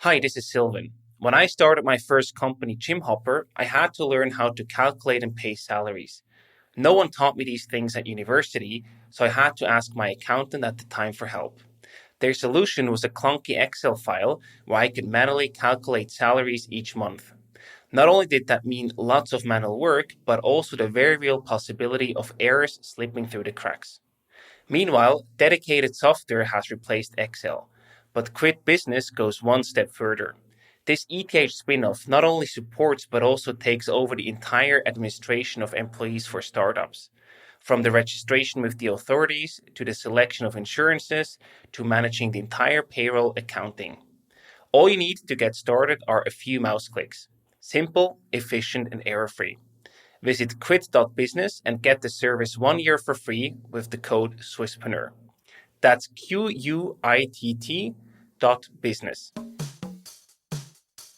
Hi, this is Sylvan. When I started my first company, Jim Hopper, I had to learn how to calculate and pay salaries. No one taught me these things at university, so I had to ask my accountant at the time for help. Their solution was a clunky Excel file where I could manually calculate salaries each month. Not only did that mean lots of manual work, but also the very real possibility of errors slipping through the cracks. Meanwhile, dedicated software has replaced Excel, but Quit Business goes one step further. This ETH spin-off not only supports but also takes over the entire administration of employees for startups, from the registration with the authorities to the selection of insurances to managing the entire payroll accounting. All you need to get started are a few mouse clicks. Simple, efficient, and error-free. Visit quit.business and get the service 1 year for free with the code Swisspreneur. That's QUITT.business.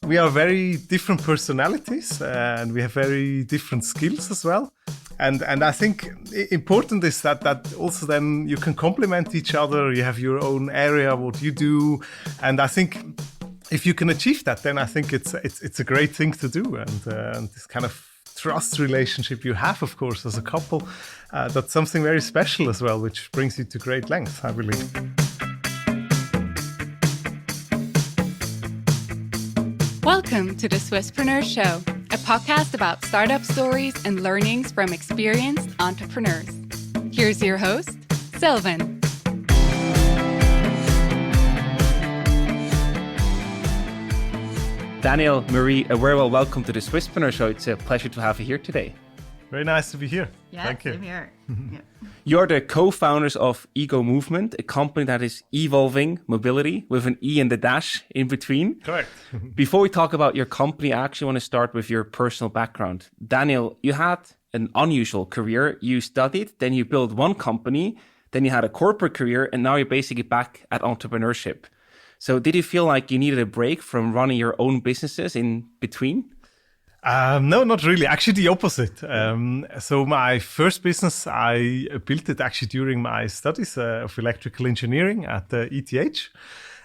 We are very different personalities and we have very different skills as well. And I think important is that also then you can complement each other. You have your own area, what you do. And I think if you can achieve that, then I think it's a great thing to do. And this kind of trust relationship you have, of course, as a couple, that's something very special as well, which brings you to great lengths, I believe. Welcome to the Swisspreneur Show, a podcast about startup stories and learnings from experienced entrepreneurs. Here's your host, Sylvan. Daniel, Marie, a very well welcome to the Swisspreneur Show. It's a pleasure to have you here today. Very nice to be here. Yeah, Thank you. Same here. Yeah. You're the co-founders of Ego Movement, a company that is evolving mobility with an E and a dash in between. Correct. Before we talk about your company, I actually want to start with your personal background. Daniel, you had an unusual career. You studied, then you built one company, then you had a corporate career, and now you're basically back at entrepreneurship. So did you feel like you needed a break from running your own businesses in between? No, not really. Actually, the opposite. So my first business, I built it actually during my studies of electrical engineering at ETH.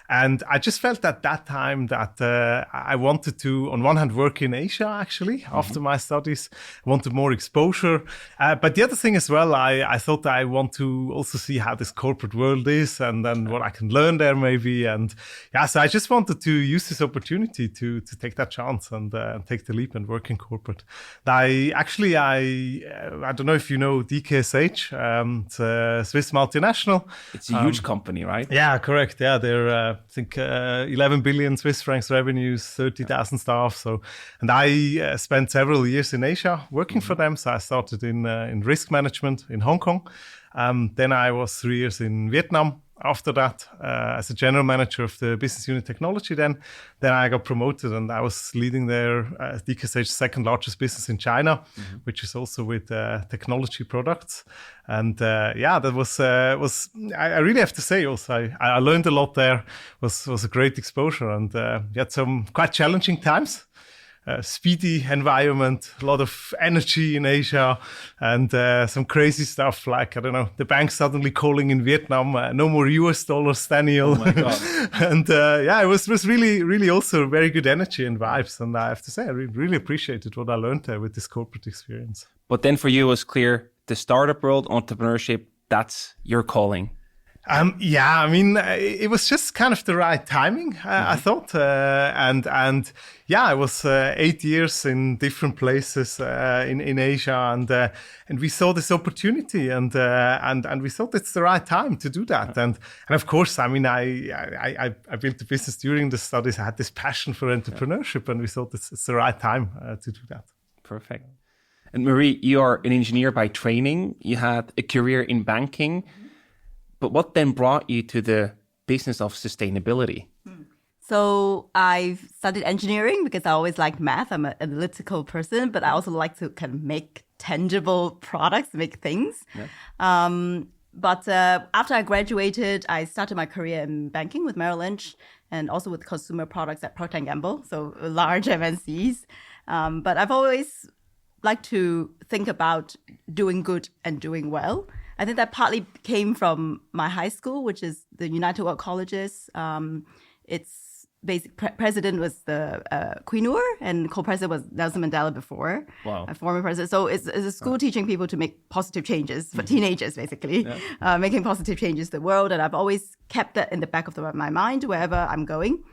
And I just felt at that time that I wanted to, on one hand, work in Asia, actually, after my studies. I wanted more exposure. But the other thing as well, I thought I want to also see how this corporate world is and then what I can learn there maybe. And yeah, so I just wanted to use this opportunity to take that chance and take the leap and work in corporate. I don't know if you know DKSH, it's a Swiss multinational. It's a huge company, right? Yeah, correct. Yeah, they're I think 11 billion Swiss francs revenues, 30,000 staff. So, and I spent several years in Asia working for them. So I started in risk management in Hong Kong. Then I was 3 years in Vietnam. After that, as a general manager of the business unit technology, then I got promoted and I was leading their DKSH's second largest business in China, which is also with technology products. And that was I really have to say also I learned a lot there. Was a great exposure and had some quite challenging times. Speedy environment, a lot of energy in Asia, and some crazy stuff like, I don't know, the bank suddenly calling in Vietnam, no more US dollars, Daniel. Oh my God. And it was really, really also very good energy and vibes. And I have to say, I really appreciated what I learned there with this corporate experience. But then for you, it was clear the startup world, entrepreneurship, that's your calling. It was just kind of the right timing, I thought. I was 8 years in different places in Asia, and we saw this opportunity, and we thought it's the right time to do that. And of course, I built the business during the studies. I had this passion for entrepreneurship, and we thought it's the right time to do that. Perfect. And Marie, you are an engineer by training. You had a career in banking. But what then brought you to the business of sustainability? So I've studied engineering because I always liked math. I'm an analytical person, but I also like to kind of make tangible products, make things. Yeah. But after I graduated, I started my career in banking with Merrill Lynch and also with consumer products at Procter & Gamble, so large MNCs. But I've always liked to think about doing good and doing well. I think that partly came from my high school, which is the United World Colleges. It's president was the Queen Noor, and co-president was Nelson Mandela before, Wow. a former president. So it's a school teaching people to make positive changes for teenagers, basically, making positive changes to the world. And I've always kept that in the back of my mind wherever I'm going.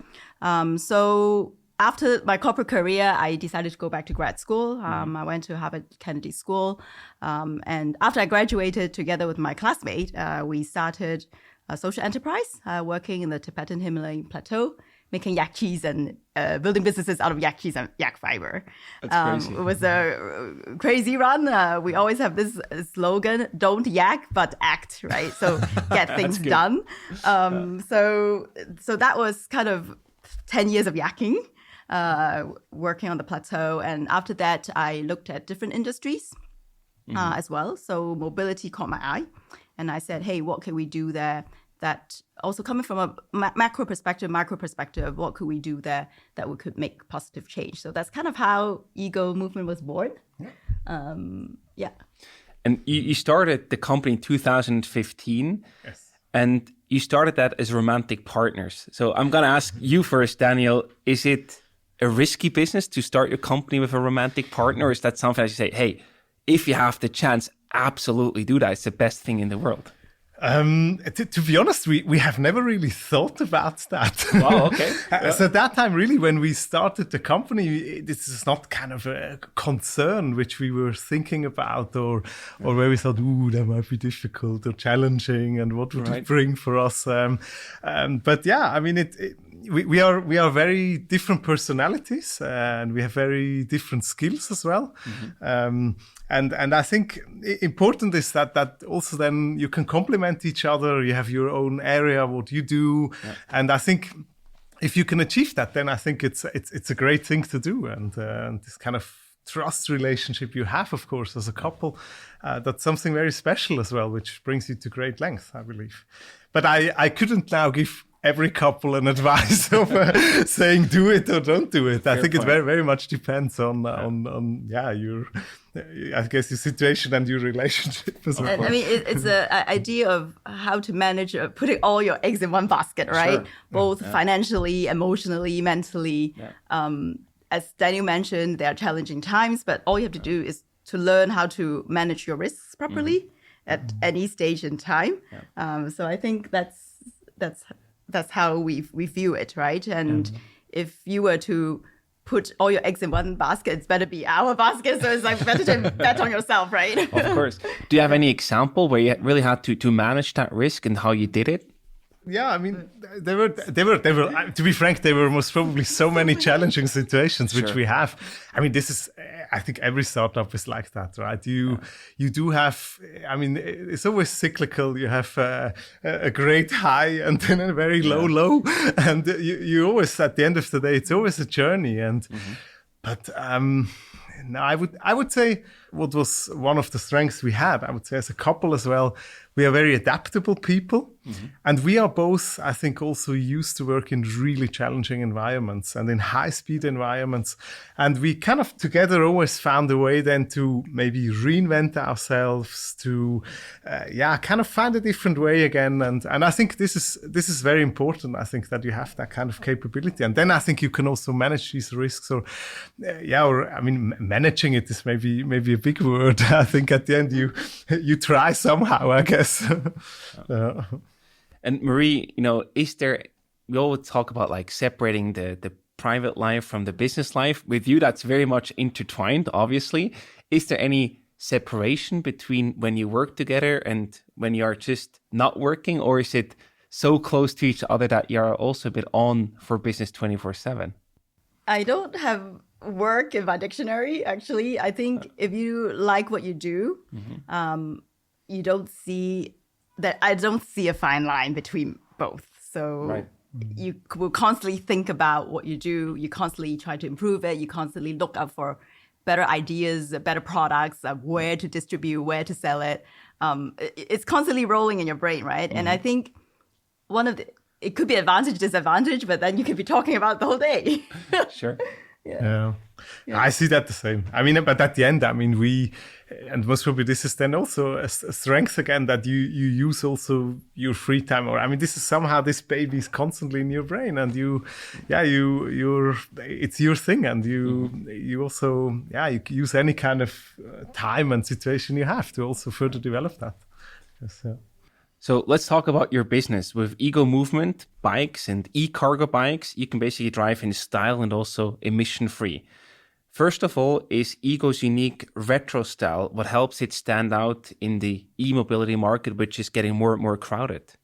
So after my corporate career, I decided to go back to grad school. I went to Harvard Kennedy School. And after I graduated, together with my classmate, we started a social enterprise working in the Tibetan Himalayan plateau, making yak cheese and building businesses out of yak cheese and yak fiber. That's crazy. It was a crazy run. We always have this slogan, don't yak, but act, right? So get things done. So that was kind of 10 years of yakking, working on the plateau. And after that, I looked at different industries as well. So mobility caught my eye. And I said, hey, what can we do there that also coming from a macro perspective, micro perspective, what could we do there that we could make positive change? So that's kind of how Ego Movement was born. Yeah. And you started the company in 2015. Yes. And you started that as romantic partners. So I'm going to ask you first, Daniel, is it a risky business to start your company with a romantic partner? Or is that something that you say, hey, if you have the chance, absolutely do that. It's the best thing in the world. To be honest, we have never really thought about that. Wow, okay. So at that time, really, when we started the company, this is not kind of a concern which we were thinking about or where we thought, ooh, that might be difficult or challenging and what would it bring for us. But yeah, I mean, we are very different personalities and we have very different skills as well. And I think important is that also then you can complement each other. You have your own area, what you do. Yeah. And I think if you can achieve that, then I think it's a great thing to do. And this kind of trust relationship you have, of course, as a couple, that's something very special as well, which brings you to great length, I believe. But I couldn't now give every couple an advice of saying do it or don't do it. I think it very, very much depends on your, I guess, your situation and your relationship as well. I mean, it's an idea of how to manage putting all your eggs in one basket, right? Sure. Both financially, emotionally, mentally. As Daniel mentioned, there are challenging times, but all you have to do is to learn how to manage your risks properly at any stage in time. So I think that's how we view it, right? And if you were to put all your eggs in one basket, it's better be our basket. So it's like better to bet on yourself, right? Of course. Do you have any example where you really had to manage that risk and how you did it? Yeah, I mean, there were. To be frank, there were most probably so many challenging situations which we have. I mean, this is. I think every startup is like that, right? You do have. I mean, it's always cyclical. You have a great high and then a very low, and you always at the end of the day, it's always a journey. And but no, I would say what was one of the strengths we had. I would say as a couple as well. We are very adaptable people. And we are both, I think, also used to work in really challenging environments and in high-speed environments. And we kind of together always found a way then to maybe reinvent ourselves, to, kind of find a different way again. And I think this is very important. I think that you have that kind of capability. And then I think you can also manage these risks managing it is maybe a big word. I think at the end you try somehow, I guess. And Marie, we always talk about like separating the private life from the business life. With you, that's very much intertwined, obviously. Is there any separation between when you work together and when you are just not working? Or is it so close to each other that you are also a bit on for business 24/7? I don't have work in my dictionary, actually. I think if you like what you do, you don't see that. I don't see a fine line between both. So you will constantly think about what you do. You constantly try to improve it. You constantly look out for better ideas, better products, where to distribute, where to sell it. It's constantly rolling in your brain, right? And I think it could be advantage, disadvantage, but then you could be talking about the whole day. Sure. Yeah. I see that the same. I mean, but at the end, I mean, and most probably this is then also a strength again, that you use also your free time, or I mean, this is somehow, this baby is constantly in your brain, and it's your thing, and you also, you use any kind of time and situation you have to also further develop that. Yes, yeah. So let's talk about your business. With Ego Movement bikes and e-cargo bikes, you can basically drive in style and also emission-free. First of all, is Ego's unique retro style what helps it stand out in the e-mobility market, which is getting more and more crowded?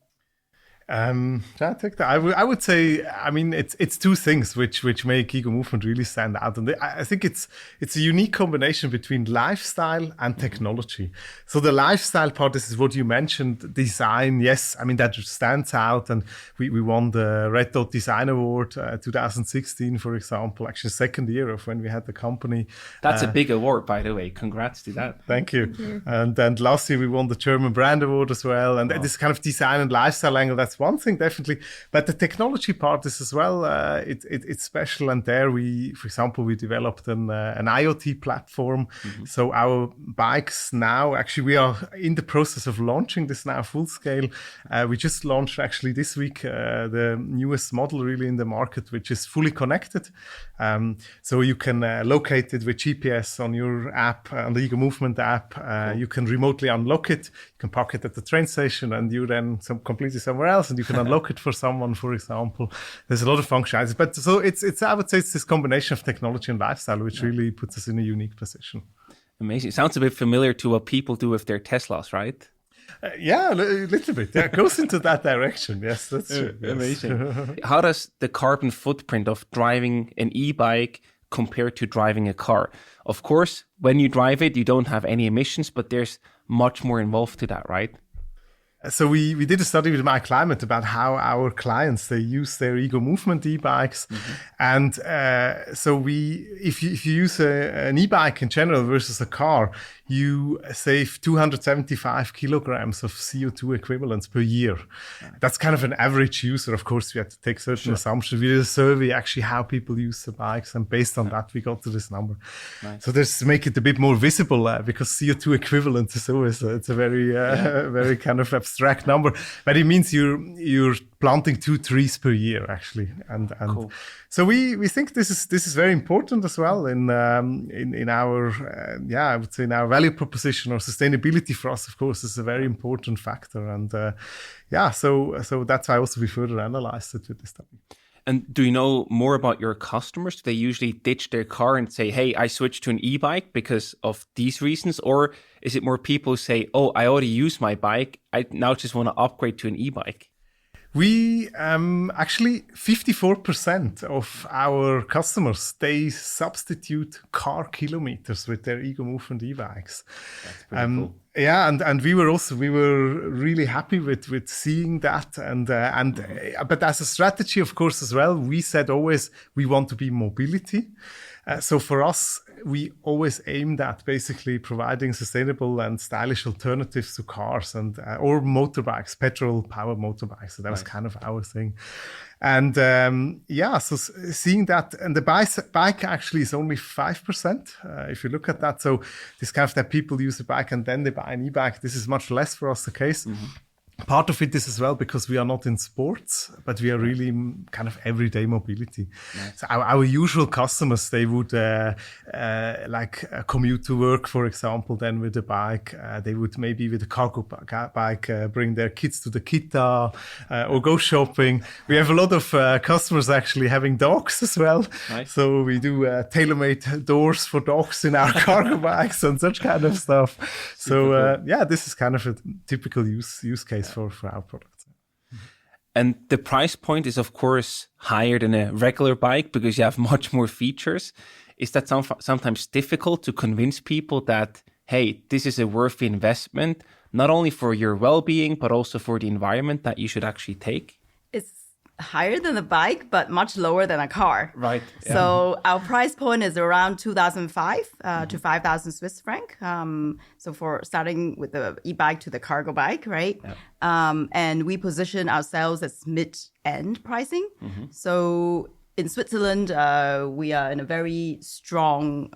I take that. I would say, I mean, it's two things which make Ego Movement really stand out, and I think it's a unique combination between lifestyle and technology. So the lifestyle part, this is what you mentioned, design. Yes, I mean that stands out, and we won the Red Dot Design Award 2016, for example. Actually, second year of when we had the company. That's a big award, by the way. Congrats to that. Thank you. And then last year we won the German Brand Award as well, and this kind of design and lifestyle angle, that's one thing, definitely. But the technology part is as well, it's special. And there for example, we developed an IoT platform. So our bikes now, actually, we are in the process of launching this now full scale. We just launched actually this week the newest model really in the market, which is fully connected. So you can locate it with GPS on your app, on the Ego Movement app. You can remotely unlock it. You can park it at the train station, and you then completely somewhere else, and you can unlock it for someone, for example. There's a lot of functionalities, but so it's I would say it's this combination of technology and lifestyle which really puts us in a unique position. Amazing. Sounds a bit familiar to what people do with their Teslas, right? Yeah, a little bit. Yeah, it goes into that direction. Yes, that's true. Yes. Amazing. How does the carbon footprint of driving an e-bike compare to driving a car? Of course, when you drive it, you don't have any emissions, but there's much more involved to that, right? So we did a study with My Climate about how our clients, they use their Ego Movement e-bikes. And so if you use an e-bike in general versus a car, you save 275 kilograms of CO2 equivalents per year. That's kind of an average user. Of course, we had to take certain assumptions. We did a survey actually how people use the bikes, and based on that, we got to this number. So this make it a bit more visible because CO2 equivalent is always it's a very very kind of abstract number, but it means you're planting 2 trees per year actually, and cool. So we think this is very important as well in our I would say in our value proposition, or sustainability for us, of course, is a very important factor, and so that's why also we further analyzed it with this study. And do you know more about your customers? Do they usually ditch their car and say, hey, I switched to an e-bike because of these reasons? Or is it more people who say, oh, I already use my bike, I now just want to upgrade to an e-bike? We actually 54% of our customers, they substitute car kilometers with their Ego Movement e-bikes. That's pretty cool. Yeah, and we were really happy with seeing that, but as a strategy, of course, as well, we said always we want to be mobility. So for us, we always aimed at basically providing sustainable and stylish alternatives to cars and or motorbikes, petrol-powered motorbikes. So that was kind of our thing. And so seeing that, and the bike actually is only 5%, if you look at that. So this kind of that people use a bike and then they buy an e-bike, this is much less for us the case. Part of it is as well because we are not in sports, but we are really kind of everyday mobility. So our usual customers, they would commute to work, for example, then with a bike. They would maybe with a cargo bike bring their kids to the kita or go shopping. We have a lot of customers actually having dogs as well. Nice. So we do tailor-made doors for dogs in our cargo bikes and such kind of stuff. So this is kind of a typical use case for our products. And the price point is, of course, higher than a regular bike because you have much more features. Is that sometimes difficult to convince people that, hey, this is a worthy investment, not only for your well-being, but also for the environment that you should actually take? It's higher than a bike, but much lower than a car. Right. Yeah. So our price point is around 2,005 to 5,000 Swiss franc. So for starting with the e-bike to the cargo bike, right? Yeah. And we position ourselves as mid-end pricing. So in Switzerland, we are in a very strong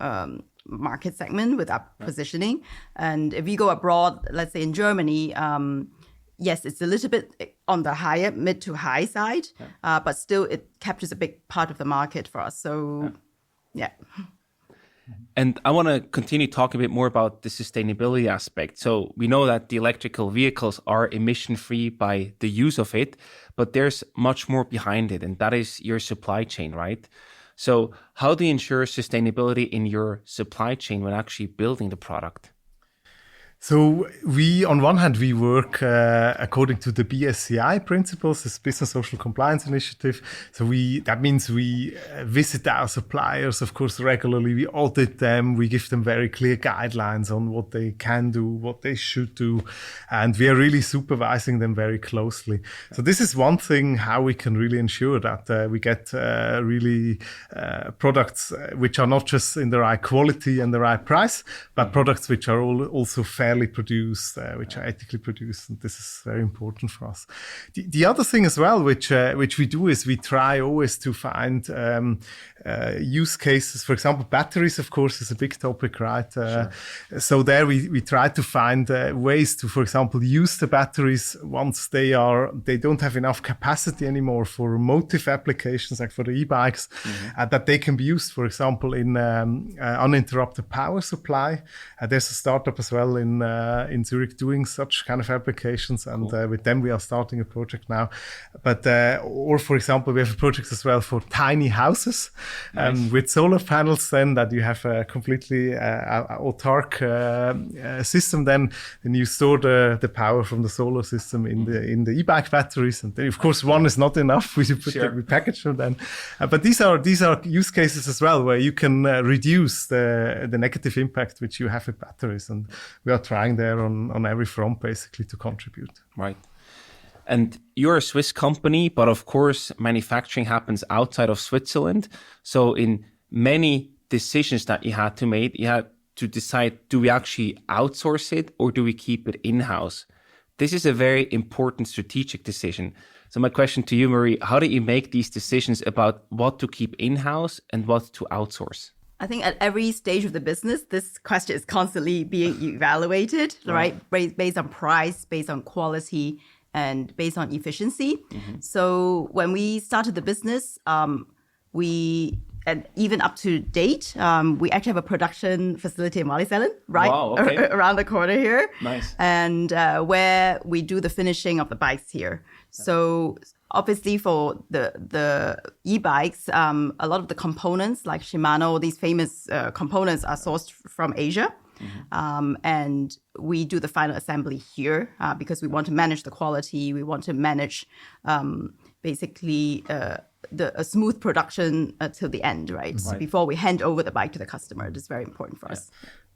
market segment with our positioning. And if you go abroad, let's say in Germany, yes, it's a little bit on the higher, mid to high side, but still it captures a big part of the market for us. So, yeah. And I want to continue talking a bit more about the sustainability aspect. So we know that the electrical vehicles are emission-free by the use of it, but there's much more behind it, and that is your supply chain, right? So how do you ensure sustainability in your supply chain when actually building the product? So we, on one hand, we work according to the BSCI principles, this Business Social Compliance Initiative. So that means we visit our suppliers, of course, regularly. We audit them. We give them very clear guidelines on what they can do, what they should do. And we are really supervising them very closely. So this is one thing how we can really ensure that we get really products which are not just in the right quality and the right price, but products which are also fairly produced, which are ethically produced, and this is very important for us. The other thing as well, which we do, is we try always to find use cases. For example, batteries, of course, is a big topic, right? So there we try to find ways to, for example, use the batteries once they don't have enough capacity anymore for motive applications, like for the e-bikes, that they can be used, for example, in uninterrupted power supply. There's a startup as well in Zurich doing such kind of applications, and with them we are starting a project now. But or for example, we have a project as well for tiny houses. With solar panels, then that you have a completely autark system. Then you store the power from the solar system in the e-bike batteries, and then of course one is not enough. We package them then. But these are use cases as well where you can reduce the negative impact which you have with batteries, and we are trying there on every front basically to contribute. Right. And you're a Swiss company, but of course, manufacturing happens outside of Switzerland. So in many decisions that you had to make, you had to decide, do we actually outsource it or do we keep it in-house? This is a very important strategic decision. So my question to you, Marie, how do you make these decisions about what to keep in-house and what to outsource? I think at every stage of the business, this question is constantly being evaluated, right? Based on price, based on quality, and based on efficiency. So when we started the business, and even up to date, we actually have a production facility in Wallisellen, right? Wow, okay. Around the corner here. Nice. And where we do the finishing of the bikes here. So obviously for the e-bikes, a lot of the components like Shimano, these famous components are sourced from Asia. And we do the final assembly here because we want to manage the quality. We want to manage basically a smooth production till the end, right? So before we hand over the bike to the customer. It is very important for us.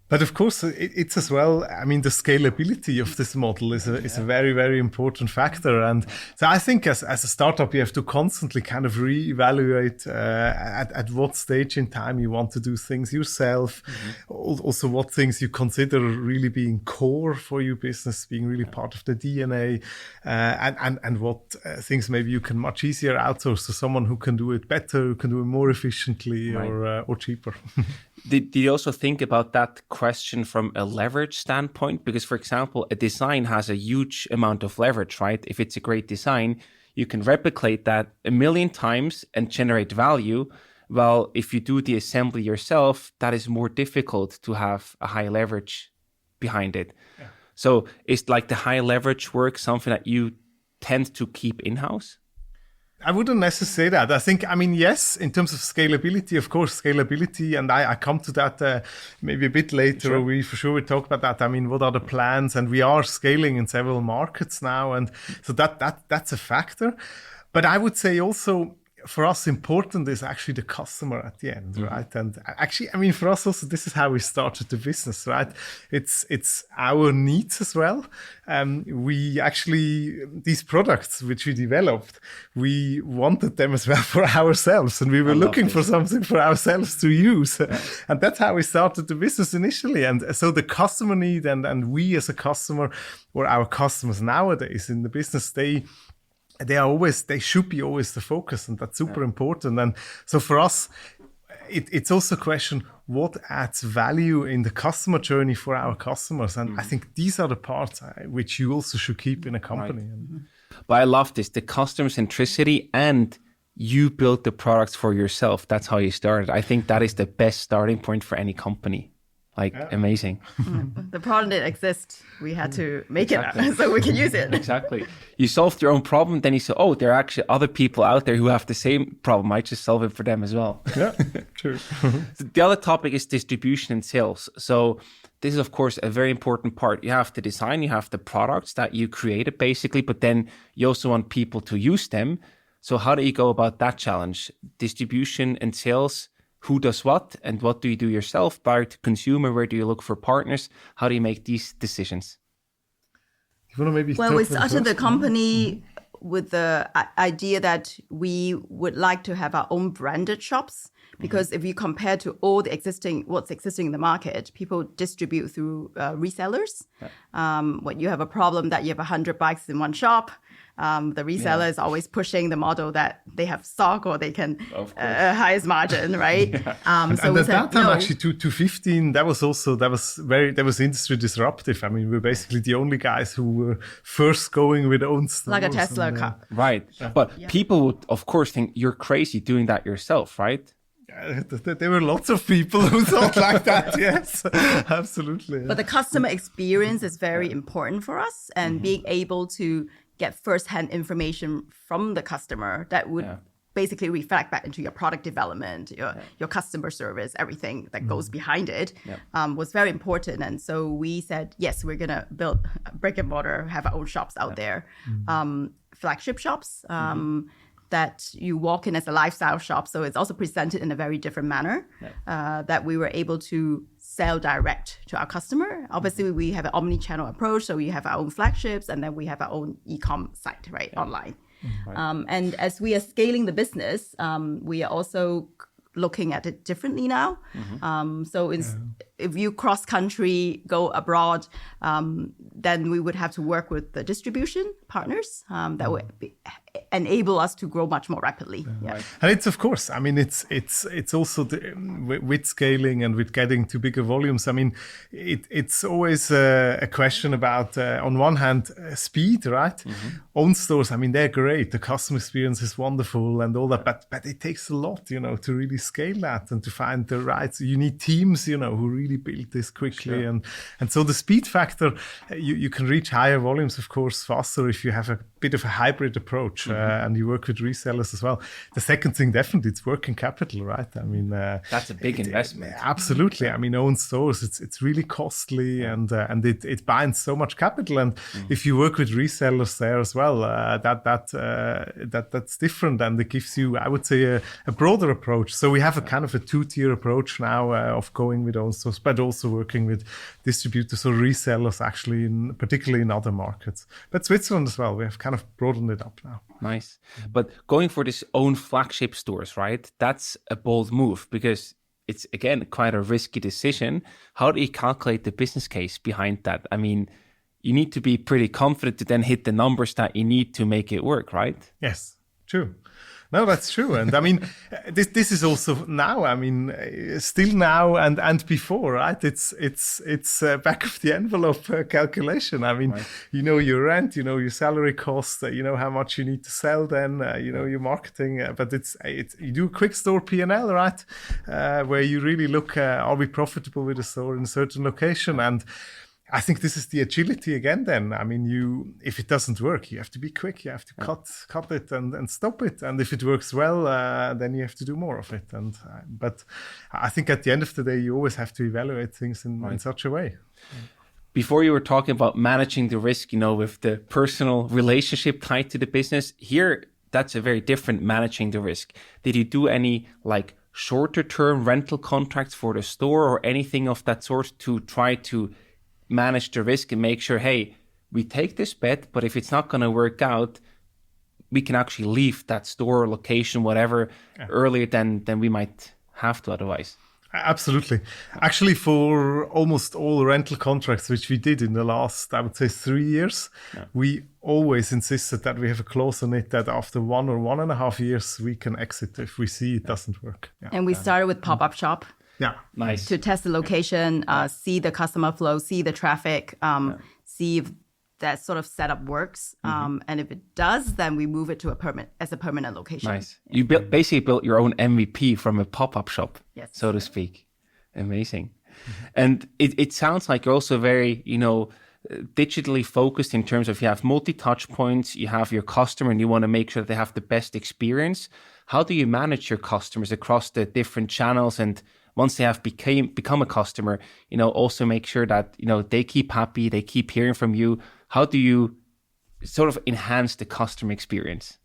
But of course, it's as well, I mean, the scalability of this model is a very, very important factor. And so I think as a startup, you have to constantly kind of reevaluate at what stage in time you want to do things yourself. Also, what things you consider really being core for your business, being really part of the DNA, and what things maybe you can much easier outsource to someone who can do it better, who can do it more efficiently or cheaper. Did you also think about that question from a leverage standpoint? Because, for example, a design has a huge amount of leverage, right? If it's a great design, you can replicate that 1 million times and generate value. Well, if you do the assembly yourself, that is more difficult to have a high leverage behind it. Yeah. So is like the high leverage work something that you tend to keep in-house? I wouldn't necessarily say that. I think, yes, in terms of scalability, of course, scalability, and I come to that maybe a bit later. Sure. We for sure will talk about that. What are the plans? And we are scaling in several markets now, and so that's a factor. But I would say also, for us, important is actually the customer at the end, right? And actually, for us also, this is how we started the business, right? It's our needs as well. We actually, these products which we developed, we wanted them as well for ourselves, and we were looking for something for ourselves to use. Yeah. And that's how we started the business initially. And so the customer need and we as a customer, or our customers nowadays in the business, they should be always the focus, and that's super important. And so for us, it's also a question, what adds value in the customer journey for our customers? And I think these are the parts which you also should keep in a company. Right. But I love this, the customer centricity, and you built the products for yourself. That's how you started. I think that is the best starting point for any company. Amazing. The problem didn't exist. We had to make it so we can use it. Exactly. You solved your own problem, then you said, oh, there are actually other people out there who have the same problem. I just solve it for them as well. Yeah, true. The other topic is distribution and sales. So this is, of course, a very important part. You have the design, you have the products that you created, basically, but then you also want people to use them. So how do you go about that challenge? Distribution and sales, who does what, and what do you do yourself? Buyer to consumer, where do you look for partners? How do you make these decisions? You want to maybe we started the company with the idea that we would like to have our own branded shops, because if you compare to all the what's existing in the market, people distribute through resellers. When you have a problem that you have 100 bikes in one shop, the reseller is always pushing the model that they have stock or they can highest margin, right? And at that time, actually, 2015, that was industry disruptive. I mean, we're basically the only guys who were first going with own stores. Like a Tesla car. Right. But people would, of course, think you're crazy doing that yourself, right? There were lots of people who thought like that, yes, absolutely. But the customer experience is very important for us, and being able to get first-hand information from the customer that would basically reflect back into your product development, your customer service, everything that goes behind it, was very important. And so we said, yes, we're going to build a brick and mortar, have our own shops out there, flagship shops, that you walk in as a lifestyle shop. So it's also presented in a very different manner, that we were able to sell direct to our customer. Obviously, we have an omni-channel approach. So we have our own flagships, and then we have our own e-com site, right, online. Right. And as we are scaling the business, we are also looking at it differently now. So if you cross-country, go abroad, then we would have to work with the distribution partners that would enable us to grow much more rapidly. Right. And it's, of course, I mean, it's also with scaling and with getting to bigger volumes. I mean, it's always a question about, on one hand, speed, right? Own stores, I mean, they're great. The customer experience is wonderful and all that, but it takes a lot, to really scale that and to find the right. So you need teams, who really build this quickly, and so the speed factor, you can reach higher volumes, of course, faster if you have a bit of a hybrid approach, and you work with resellers as well. The second thing, definitely, it's working capital, right? I mean, that's a big investment. Absolutely. I mean, own stores, it's really costly, and it binds so much capital. And if you work with resellers there as well, that's different, and it gives you, I would say, a broader approach. So we have a kind of a two-tier approach now of going with own stores, but also working with distributors or resellers, actually, particularly in other markets. But Switzerland as well, we have kind of broadened it up now. Nice. But going for this own flagship stores, right? That's a bold move, because it's, again, quite a risky decision. How do you calculate the business case behind that? I mean, you need to be pretty confident to then hit the numbers that you need to make it work, right? Yes, true. No, that's true. And I mean, this is also now, I mean, still now and before, right? It's back of the envelope calculation. I mean, you know your rent, you know your salary costs, you know how much you need to sell then, you know your marketing, but it's you do a quick store P&L, right? Where you really look, are we profitable with a store in a certain location? And I think this is the agility again then. I mean, if it doesn't work, you have to be quick. You have to cut it and stop it. And if it works well, then you have to do more of it. But I think at the end of the day, you always have to evaluate things in such a way. Before you were talking about managing the risk, with the personal relationship tied to the business, here, that's a very different managing the risk. Did you do any shorter term rental contracts for the store or anything of that sort to try to manage the risk and make sure, hey, we take this bet, but if it's not going to work out, we can actually leave that store, location, whatever, earlier than we might have to otherwise? Absolutely. Actually, for almost all rental contracts, which we did in the last, I would say, 3 years, we always insisted that we have a clause on it that after 1 or 1.5 years, we can exit if we see it doesn't work. Yeah. And we started with pop-up shop. Yeah. Nice. To test the location, see the customer flow, see the traffic, see if that sort of setup works. And if it does, then we move it to a permanent location. Nice. You basically built your own MVP from a pop-up shop, so to speak. Amazing. And it sounds like you're also very, digitally focused in terms of you have multi-touch points, you have your customer, and you want to make sure that they have the best experience. How do you manage your customers across the different channels? And once they have become a customer, also make sure that, they keep happy, they keep hearing from you. How do you sort of enhance the customer experience?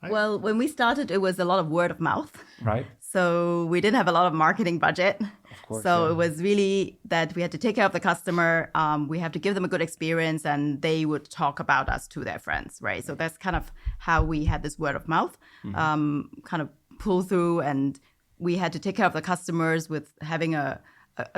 Well, when we started, it was a lot of word of mouth. Right. So we didn't have a lot of marketing budget. Of course. So it was really that we had to take care of the customer. We have to give them a good experience, and they would talk about us to their friends, right? So that's kind of how we had this word of mouth kind of pull through, and we had to take care of the customers with having a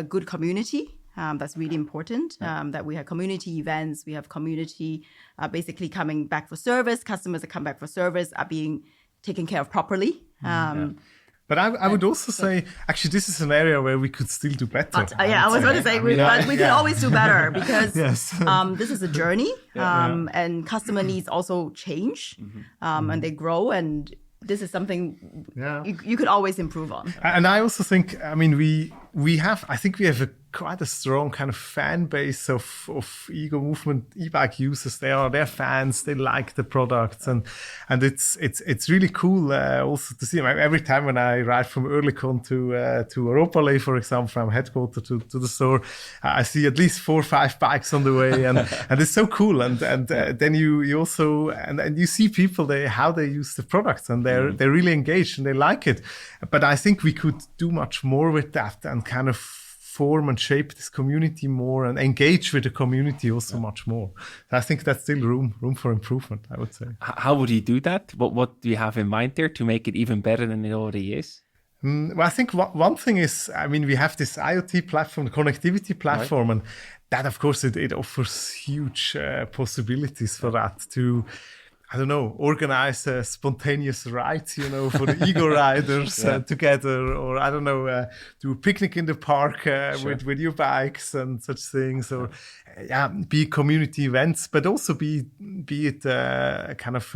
good community. That's really important, that we have community events, we have community basically coming back for service. Customers that come back for service are being taken care of properly. But I would also say, actually, this is an area where we could still do better. But, I was going to say, but we can always do better because this is a journey, and customer needs also change, and they grow, and this is something you could always improve on. And I also think, we have quite a strong kind of fan base of Ego Movement e-bike users. They're fans. They like the products, and it's really cool also to see them. Every time when I ride from Oerlikon to Europalais, for example, from headquarters to the store, I see at least 4 or 5 bikes on the way, and it's so cool. And then you also and you see people how they use the products, and they're really engaged and they like it. But I think we could do much more with that and kind of form and shape this community more and engage with the community also much more. I think that's still room for improvement, I would say. How would you do that? What do you have in mind there to make it even better than it already is? Well, I think one thing is, we have this IoT platform, the connectivity platform, and that, of course, it offers huge possibilities for that to, I don't know, organize spontaneous rides, for the ego riders together, or I don't know, do a picnic in the park with your bikes and such things, or be community events, but also be it kind of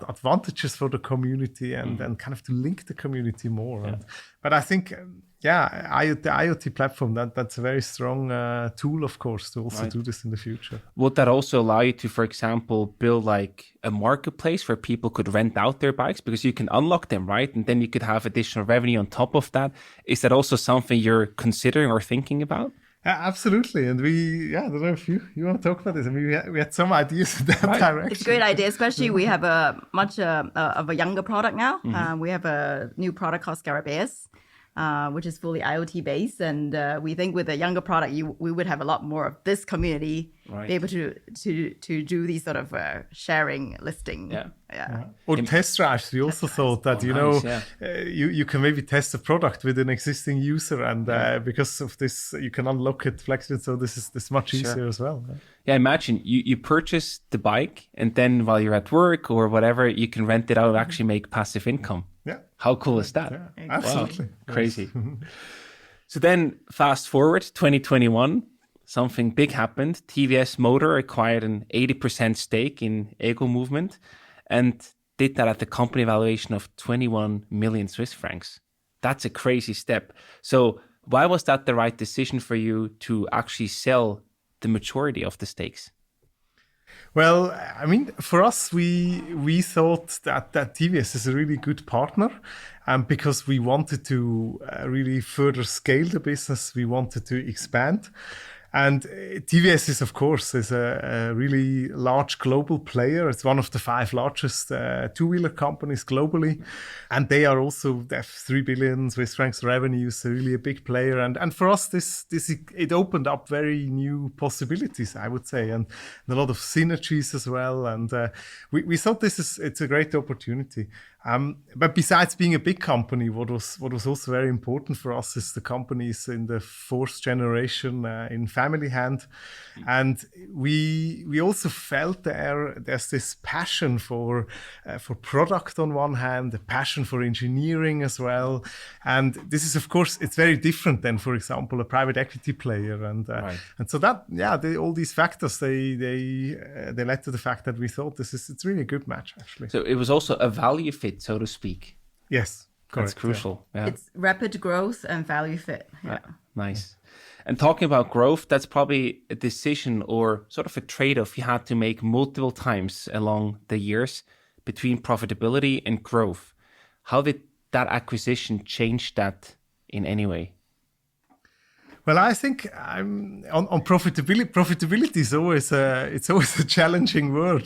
advantages for the community and kind of to link the community more. But I think, the IoT platform, that's a very strong tool, of course, to also do this in the future. Would that also allow you to, for example, build like a marketplace where people could rent out their bikes because you can unlock them, right? And then you could have additional revenue on top of that. Is that also something you're considering or thinking about? Absolutely. And I don't know if you want to talk about this. We had some ideas in that direction. It's a great idea, especially we have a much of a younger product now. We have a new product called Scarabaeus, which is fully IoT based, and we think with a younger product, we would have a lot more of this community be able to do these sort of sharing listing. Or test drives. We also thought that you can maybe test a product with an existing user, and because of this, you can unlock it flexibly. So this is much easier as well. Yeah, imagine you purchase the bike, and then while you're at work or whatever, you can rent it out and actually make passive income. Yeah. How cool is that? Yeah, absolutely. Wow, crazy. So then fast forward 2021, something big happened. TVS Motor acquired an 80% stake in Ego Movement and did that at the company valuation of 21 million Swiss francs. That's a crazy step. So why was that the right decision for you to actually sell the majority of the stakes? Well, for us, we thought that TVS is a really good partner, because we wanted to really further scale the business. We wanted to expand. And TVS is, of course, a really large global player. It's one of the 5 largest two-wheeler companies globally. And they are also, they have 3 billion Swiss francs revenue, so really a big player. And for us, it opened up very new possibilities, I would say, and a lot of synergies as well. And we thought it's a great opportunity. But besides being a big company, what was also very important for us is the company is in the fourth generation in family hand, and we also felt there's this passion for product on one hand, a passion for engineering as well, and this is of course it's very different than, for example, a private equity player, and so that all these factors they led to the fact that we thought it's really a good match actually. So it was also a value fit, so to speak. Yes, correct. That's crucial. Yeah. It's rapid growth and value fit. Yeah. Nice. And talking about growth, that's probably a decision or sort of a trade-off you had to make multiple times along the years between profitability and growth. How did that acquisition change that in any way? Well, I think on profitability. Profitability is always a challenging word,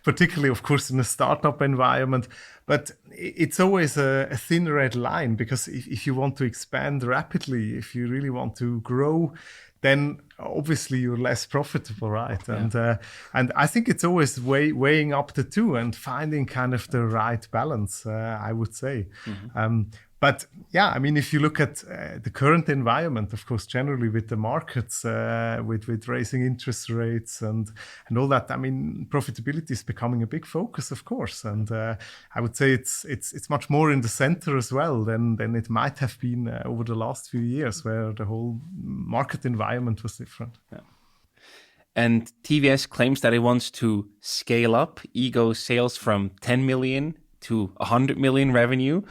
particularly, of course, in a startup environment. But it's always a thin red line, because if you want to expand rapidly, if you really want to grow, then obviously you're less profitable, right? Yeah. And I think it's always weighing up the two and finding kind of the right balance, I would say. Mm-hmm. But yeah, I mean, if you look at the current environment, of course, generally with the markets, with raising interest rates and all that, I mean, profitability is becoming a big focus, of course. And I would say it's much more in the center as well than it might have been over the last few years, where the whole market environment was different. Yeah. And TVS claims that it wants to scale up Ego sales from 10 million to 100 million revenue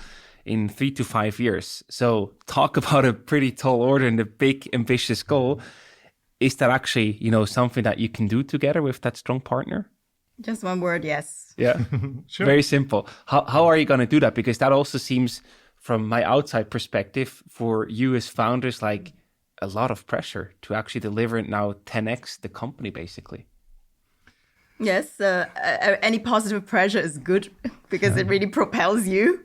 in 3 to 5 years. So talk about a pretty tall order and a big ambitious goal. Is that actually, something that you can do together with that strong partner? Just one word, yes. Yeah, sure. Very simple. How are you going to do that? Because that also seems, from my outside perspective, for you as founders, like a lot of pressure to actually deliver now 10x the company, basically. Yes, any positive pressure is good because it really propels you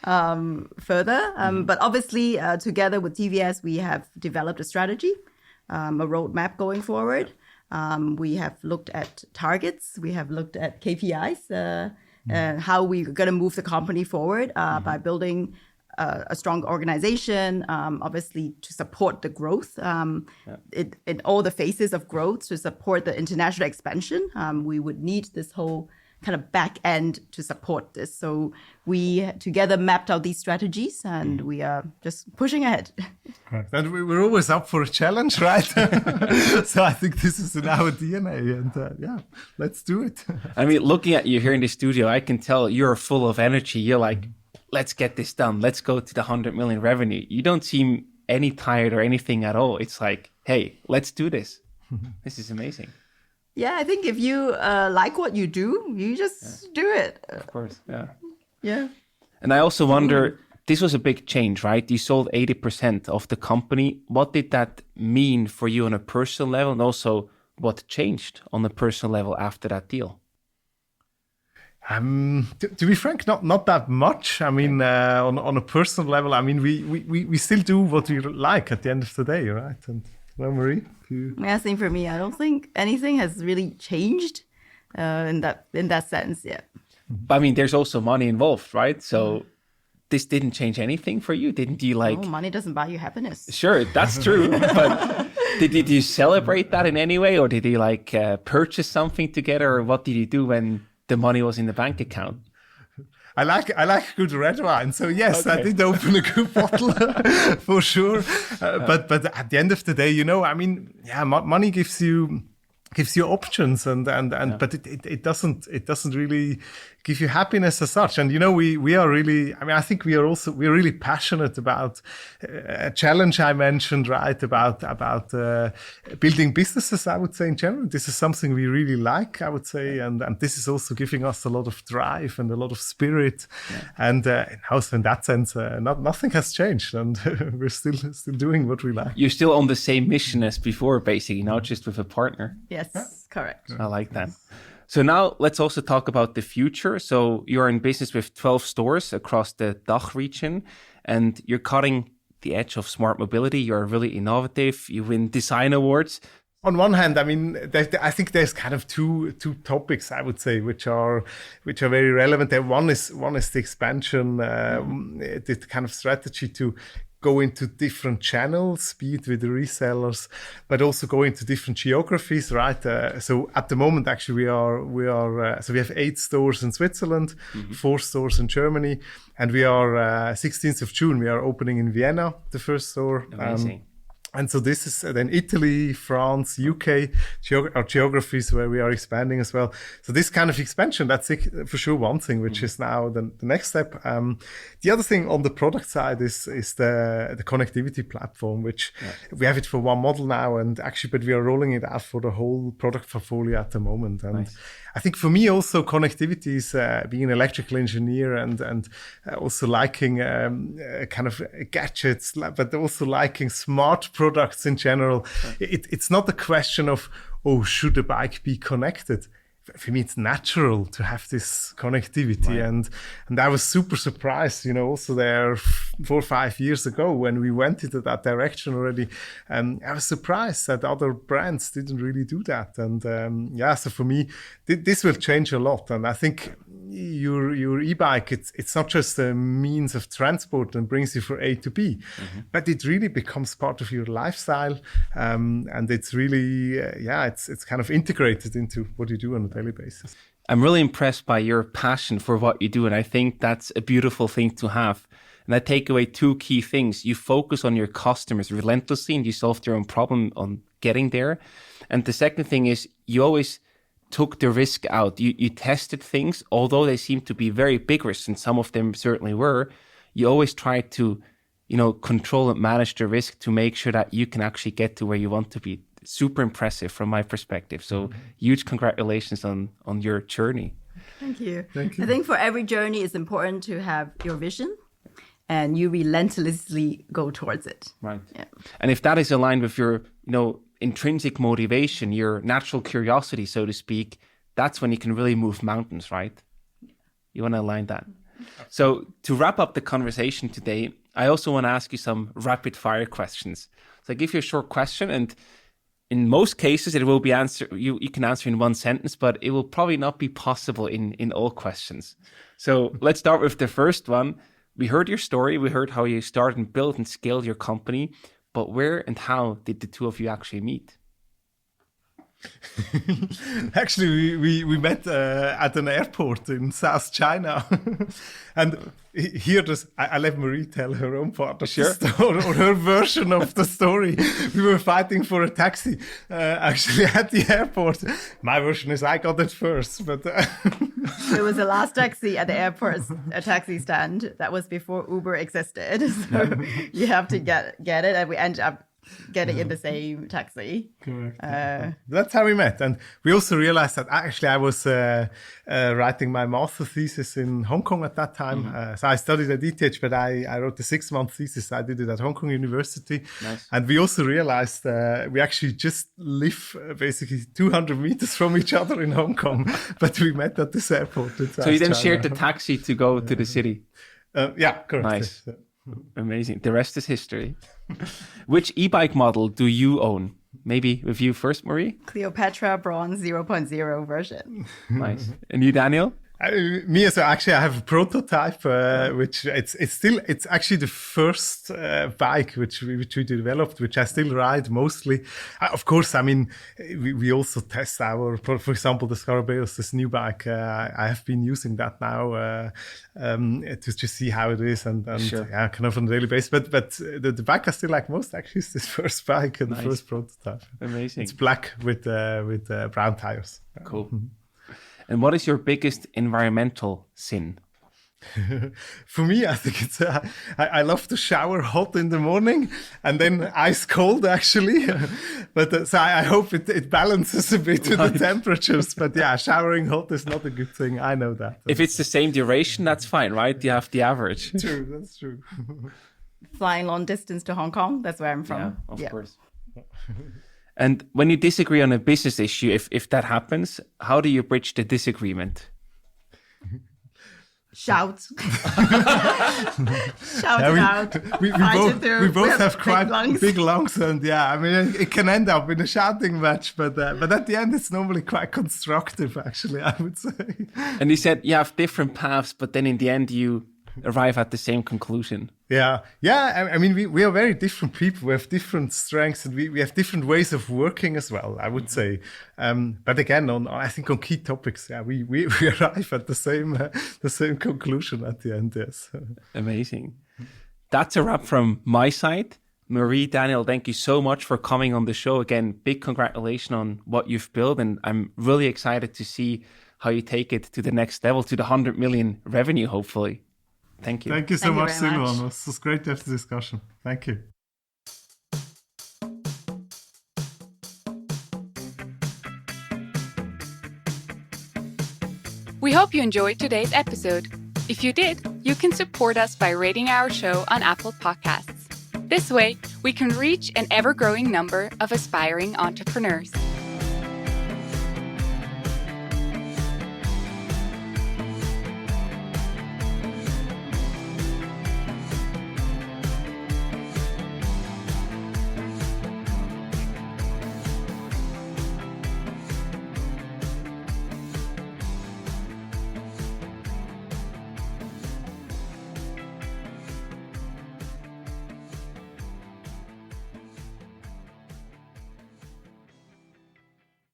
further. But obviously, together with TVS, we have developed a strategy, a roadmap going forward. We have looked at targets. We have looked at KPIs, how we're going to move the company forward by building a strong organization, obviously to support the growth in all the phases of growth, to support the international expansion. We would need this whole kind of back end to support this. So we together mapped out these strategies and we are just pushing ahead. Correct. And we're always up for a challenge, right? So I think this is in our DNA and let's do it. I mean, looking at you here in the studio, I can tell you're full of energy. You're like, let's get this done. Let's go to the 100 million revenue. You don't seem any tired or anything at all. It's like, hey, let's do this. This is amazing. Yeah, I think if you like what you do, you just do it. Of course, yeah. Yeah. And I also wonder, this was a big change, right? You sold 80% of the company. What did that mean for you on a personal level? And also, what changed on a personal level after that deal? To be frank, not that much. I mean, on a personal level, I mean, we still do what we like at the end of the day, right? And well, Marie, yeah, same for me. I don't think anything has really changed in that sense yet. But I mean, there's also money involved, right? So this didn't change anything for you, didn't you? Like, no, money doesn't buy you happiness. Sure, that's true. But did you celebrate that in any way, or did you purchase something together, or what did you do when the money was in the bank account? I like good red wine, so yes, okay. I did open a good bottle for sure. But at the end of the day, I mean, money gives you options, but it doesn't really give you happiness as such. And we are really, I mean, I think we're really passionate about a challenge I mentioned, right? About building businesses, I would say in general. This is something we really like, I would say, and this is also giving us a lot of drive and a lot of spirit. Yeah. And also in that sense, nothing has changed, and we're still doing what we like. You're still on the same mission as before, basically, not just with a partner. Yes, correct. I like that. So now let's also talk about the future. So you're in business with 12 stores across the DACH region, and you're cutting the edge of smart mobility. You're really innovative. You win design awards. On one hand, I mean, I think there's kind of two topics, I would say, which are very relevant. There, one is the expansion, the kind of strategy to go into different channels, be it with the resellers, but also go into different geographies, right? So at the moment, actually, we have 8 stores in Switzerland, 4 stores in Germany, and we are 16th of June. We are opening in Vienna, the first store. Amazing. And so this is then Italy, France, UK, are geographies where we are expanding as well. So this kind of expansion, that's for sure one thing, which is now the next step. The other thing on the product side is the connectivity platform, which we have it for one model now, and actually, but we are rolling it out for the whole product portfolio at the moment. And I think for me also connectivity is being an electrical engineer and also liking kind of gadgets, but also liking smart products in general. It's not a question of, should a bike be connected? For me, it's natural to have this connectivity. And I was super surprised, also there 4 or 5 years ago when we went into that direction already. I was surprised that other brands didn't really do that. And so for me, this will change a lot. And I think your e-bike, it's not just a means of transport and brings you from A to B, but it really becomes part of your lifestyle. And it's really, it's kind of integrated into what you do on a daily basis. I'm really impressed by your passion for what you do. And I think that's a beautiful thing to have. And I take away 2 key things. You focus on your customers relentlessly and you solve their own problem on getting there. And the second thing is you always took the risk out. You tested things, although they seem to be very big risks, and some of them certainly were. You always try to, control and manage the risk to make sure that you can actually get to where you want to be. Super impressive from my perspective. So huge congratulations on your journey. Thank you. I think for every journey, it's important to have your vision and you relentlessly go towards it. Right. Yeah. And if that is aligned with your, intrinsic motivation, your natural curiosity, so to speak, that's when you can really move mountains, right? You want to align that. So to wrap up the conversation today, I also want to ask you some rapid fire questions. So I give you a short question, and in most cases it will be you can answer in one sentence, but it will probably not be possible in all questions. So let's start with the first one. We heard your story. We heard how you started and built and scaled your company. But where and how did the two of you actually meet? Actually, we met at an airport in South China. And here, I let Marie tell her own part of the story, or her version of the story. We were fighting for a taxi, actually, at the airport. My version is I got it first, but... It was the last taxi at the airport, a taxi stand. That was before Uber existed. So you have to get it, and we ended up getting in the same taxi. Correct. That's how we met. And we also realized that actually I was writing my master thesis in Hong Kong at that time. So I studied at ETH, but I wrote the 6-month thesis. I did it at Hong Kong University. Nice. And we also realized we actually just live basically 200 meters from each other in Hong Kong, but we met at this airport. So you then shared the taxi to go to the city? Yeah, correct. Nice. Amazing. The rest is history. Which e-bike model do you own? Maybe with you first, Marie? Cleopatra Bronze 0.0 version. Nice. And you, Daniel? Me as well. Actually, I have a prototype, which it's actually the first bike which we developed, which I still ride mostly. Of course, I mean, we also test for example, the Scarabeus, this new bike. I have been using that now to just see how it is and kind of on a daily basis. But the bike I still like most actually is this first bike and the first prototype. Amazing. It's black with brown tires. Cool. And what is your biggest environmental sin? For me, I think it's I love to shower hot in the morning and then ice cold actually. But so I hope it balances a bit with the temperatures. But yeah, showering hot is not a good thing. I know that. If it's the same duration, that's fine, right? You have the average. True, that's true. Flying long distance to Hong Kong, that's where I'm from. Yeah, of course. And when you disagree on a business issue, if that happens, how do you bridge the disagreement? shout. Shout it out. We both have quite big lungs, and I mean, it can end up in a shouting match, but at the end, it's normally quite constructive, actually, I would say. And you said you have different paths, but then in the end, you arrive at the same conclusion. Yeah. I mean, we are very different people. We have different strengths, and we have different ways of working as well, I would say. But again, I think on key topics, we arrive at the same conclusion at the end. Yes. Amazing. That's a wrap from my side. Marie, Daniel, thank you so much for coming on the show. Again, big congratulations on what you've built, and I'm really excited to see how you take it to the next level, to the 100 million revenue, hopefully. Thank you. Thank you so much, Silvan. It was great to have the discussion. Thank you. We hope you enjoyed today's episode. If you did, you can support us by rating our show on Apple Podcasts. This way, we can reach an ever-growing number of aspiring entrepreneurs.